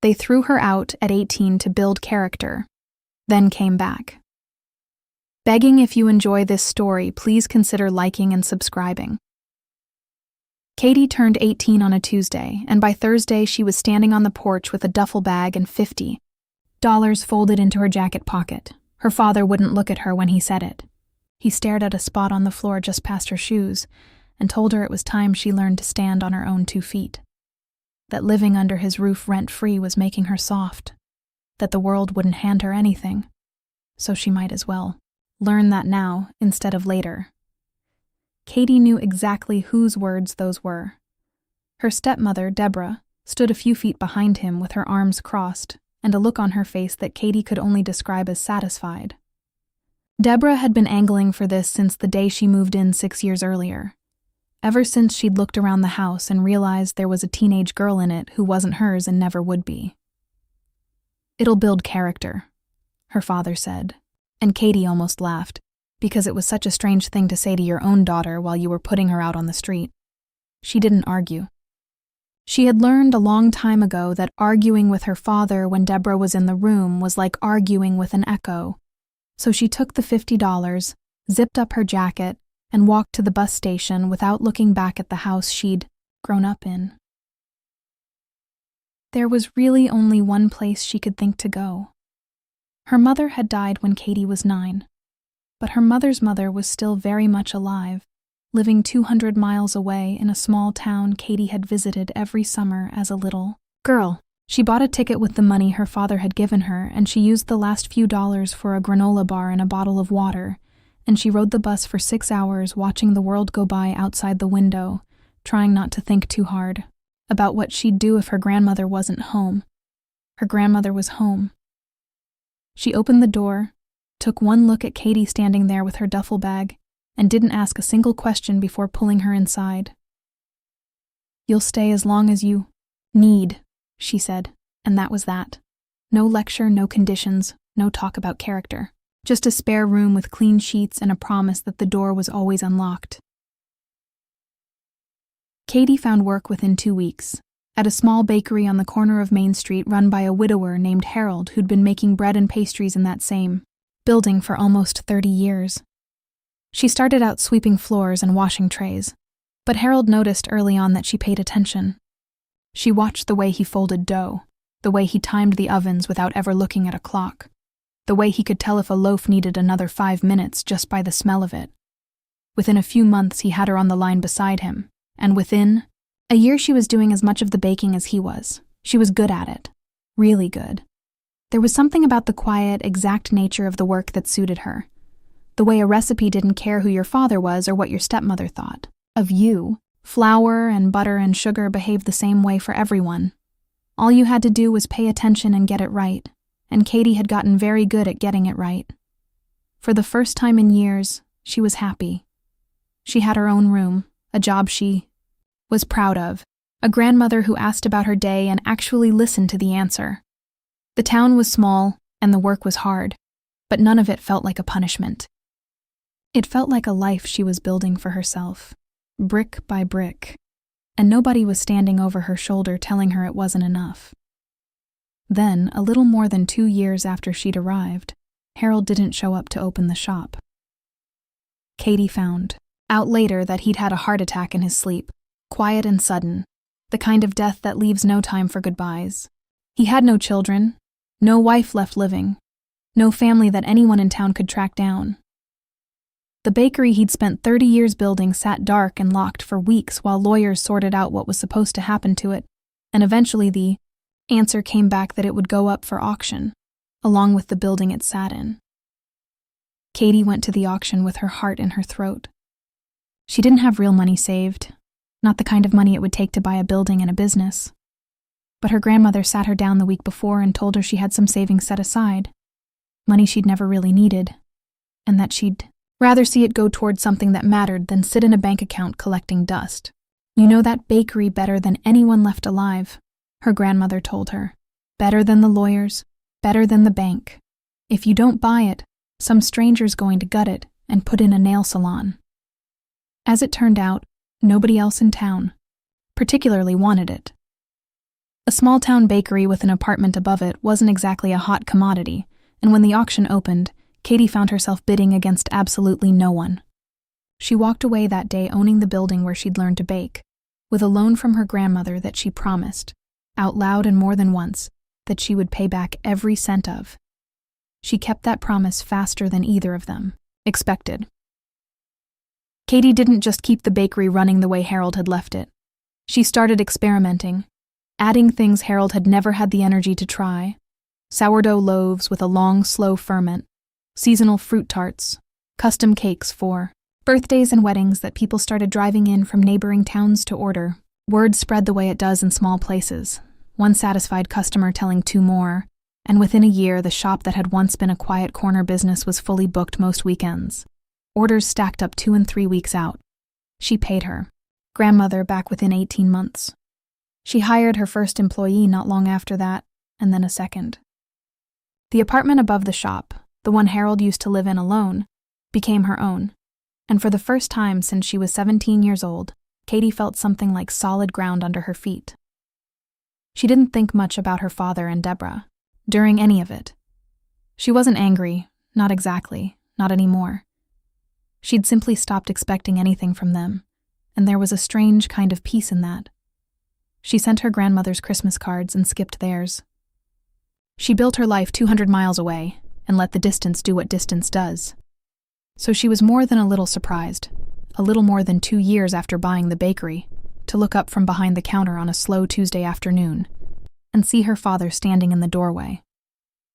They threw her out at 18 to build character, then came back. Begging if you enjoy this story, please consider liking and subscribing. Katie turned 18 on a Tuesday, and by Thursday she was standing on the porch with a duffel bag and $50 folded into her jacket pocket. Her father wouldn't look at her when he said it. He stared at a spot on the floor just past her shoes and told her it was time she learned to stand on her own 2 feet. That living under his roof rent-free was making her soft. That the world wouldn't hand her anything. So she might as well learn that now instead of later. Katie knew exactly whose words those were. Her stepmother, Deborah, stood a few feet behind him with her arms crossed and a look on her face that Katie could only describe as satisfied. Deborah had been angling for this since the day she moved in 6 years earlier. Ever since she'd looked around the house and realized there was a teenage girl in it who wasn't hers and never would be. "It'll build character," her father said, and Katie almost laughed, because it was such a strange thing to say to your own daughter while you were putting her out on the street. She didn't argue. She had learned a long time ago that arguing with her father when Deborah was in the room was like arguing with an echo. So she took the $50, zipped up her jacket, and walked to the bus station without looking back at the house she'd grown up in. There was really only one place she could think to go. Her mother had died when Katie was 9, but her mother's mother was still very much alive, living 200 miles away in a small town Katie had visited every summer as a little girl. She bought a ticket with the money her father had given her, and she used the last few dollars for a granola bar and a bottle of water, and she rode the bus for 6 hours watching the world go by outside the window, trying not to think too hard about what she'd do if her grandmother wasn't home. Her grandmother was home. She opened the door, took one look at Katie standing there with her duffel bag, and didn't ask a single question before pulling her inside. "You'll stay as long as you need," she said, and that was that. No lecture, no conditions, no talk about character. Just a spare room with clean sheets and a promise that the door was always unlocked. Katie found work within 2 weeks, at a small bakery on the corner of Main Street run by a widower named Harold who'd been making bread and pastries in that same building for almost 30 years. She started out sweeping floors and washing trays, but Harold noticed early on that she paid attention. She watched the way he folded dough, the way he timed the ovens without ever looking at a clock, the way he could tell if a loaf needed another 5 minutes just by the smell of it. Within a few months he had her on the line beside him, and within a year she was doing as much of the baking as he was. She was good at it. Really good. There was something about the quiet, exact nature of the work that suited her. The way a recipe didn't care who your father was or what your stepmother thought of you. Flour and butter and sugar behaved the same way for everyone. All you had to do was pay attention and get it right, and Katie had gotten very good at getting it right. For the first time in years, she was happy. She had her own room, a job she was proud of, a grandmother who asked about her day and actually listened to the answer. The town was small, and the work was hard, but none of it felt like a punishment. It felt like a life she was building for herself, brick by brick, and nobody was standing over her shoulder telling her it wasn't enough. Then, a little more than 2 years after she'd arrived, Harold didn't show up to open the shop. Katie found out later that he'd had a heart attack in his sleep, quiet and sudden, the kind of death that leaves no time for goodbyes. He had no children, no wife left living, no family that anyone in town could track down. The bakery he'd spent 30 years building sat dark and locked for weeks while lawyers sorted out what was supposed to happen to it, and eventually the answer came back that it would go up for auction, along with the building it sat in. Katie went to the auction with her heart in her throat. She didn't have real money saved, not the kind of money it would take to buy a building and a business. But her grandmother sat her down the week before and told her she had some savings set aside, money she'd never really needed, and that she'd rather see it go towards something that mattered than sit in a bank account collecting dust. "You know that bakery better than anyone left alive," her grandmother told her. "Better than the lawyers, better than the bank. If you don't buy it, some stranger's going to gut it and put in a nail salon." As it turned out, nobody else in town particularly wanted it. A small-town bakery with an apartment above it wasn't exactly a hot commodity, and when the auction opened, Katie found herself bidding against absolutely no one. She walked away that day owning the building where she'd learned to bake, with a loan from her grandmother that she promised, out loud and more than once, that she would pay back every cent of. She kept that promise faster than either of them expected. Katie didn't just keep the bakery running the way Harold had left it. She started experimenting, adding things Harold had never had the energy to try: sourdough loaves with a long, slow ferment, seasonal fruit tarts, custom cakes for birthdays and weddings that people started driving in from neighboring towns to order. Word spread the way it does in small places, one satisfied customer telling two more, and within a year the shop that had once been a quiet corner business was fully booked most weekends. Orders stacked up 2 and 3 weeks out. She paid her grandmother back within 18 months. She hired her first employee not long after that, and then a second. The apartment above the shop, the one Harold used to live in alone, became her own, and for the first time since she was 17 years old, Katie felt something like solid ground under her feet. She didn't think much about her father and Deborah during any of it. She wasn't angry, not exactly, not anymore. She'd simply stopped expecting anything from them, and there was a strange kind of peace in that. She sent her grandmother's Christmas cards and skipped theirs. She built her life 200 miles away and let the distance do what distance does. So she was more than a little surprised, a little more than 2 years after buying the bakery, to look up from behind the counter on a slow Tuesday afternoon and see her father standing in the doorway.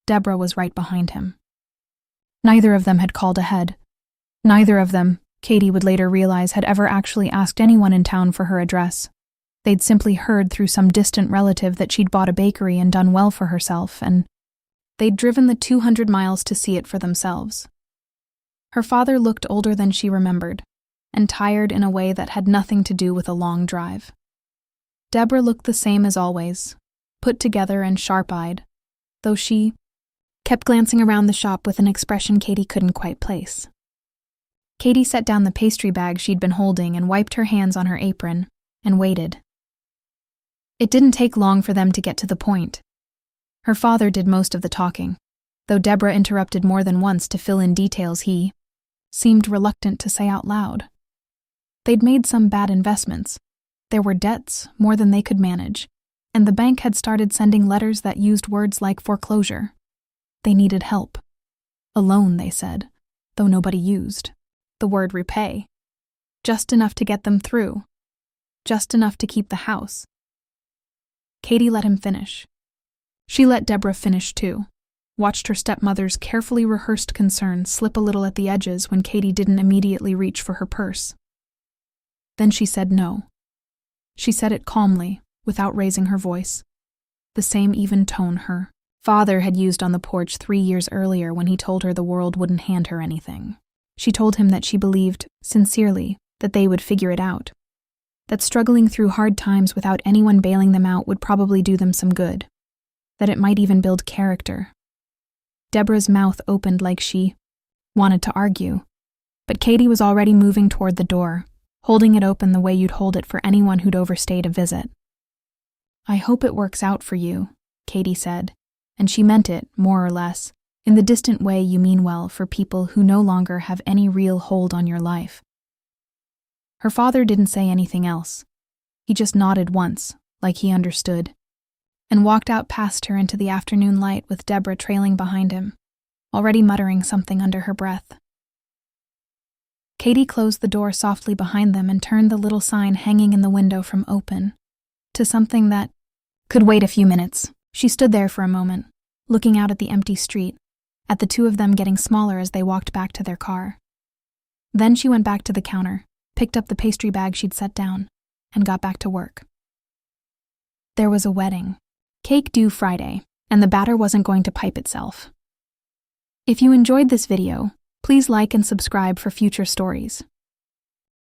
Deborah was right behind him. Neither of them had called ahead. Neither of them, Katie would later realize, had ever actually asked anyone in town for her address. They'd simply heard through some distant relative that she'd bought a bakery and done well for herself, and they'd driven the 200 miles to see it for themselves. Her father looked older than she remembered, and tired in a way that had nothing to do with a long drive. Deborah looked the same as always, put together and sharp-eyed, though she kept glancing around the shop with an expression Katie couldn't quite place. Katie set down the pastry bag she'd been holding and wiped her hands on her apron, and waited. It didn't take long for them to get to the point. Her father did most of the talking, though Deborah interrupted more than once to fill in details he seemed reluctant to say out loud. They'd made some bad investments. There were debts, more than they could manage, and the bank had started sending letters that used words like foreclosure. They needed help. A loan, they said, though nobody used the word repay. Just enough to get them through. Just enough to keep the house. Katie let him finish. She let Deborah finish too, watched her stepmother's carefully rehearsed concern slip a little at the edges when Katie didn't immediately reach for her purse. Then she said no. She said it calmly, without raising her voice. The same even tone her father had used on the porch 3 years earlier when he told her the world wouldn't hand her anything. She told him that she believed, sincerely, that they would figure it out. That struggling through hard times without anyone bailing them out would probably do them some good. That it might even build character. Deborah's mouth opened like she wanted to argue, but Katie was already moving toward the door, holding it open the way you'd hold it for anyone who'd overstayed a visit. "I hope it works out for you," Katie said, and she meant it, more or less, in the distant way you mean well for people who no longer have any real hold on your life. Her father didn't say anything else. He just nodded once, like he understood, and walked out past her into the afternoon light with Deborah trailing behind him, already muttering something under her breath. Katie closed the door softly behind them and turned the little sign hanging in the window from open to something that could wait a few minutes. She stood there for a moment, looking out at the empty street, at the two of them getting smaller as they walked back to their car. Then she went back to the counter, picked up the pastry bag she'd set down, and got back to work. There was a wedding. Cake due Friday, and the batter wasn't going to pipe itself. If you enjoyed this video, please like and subscribe for future stories.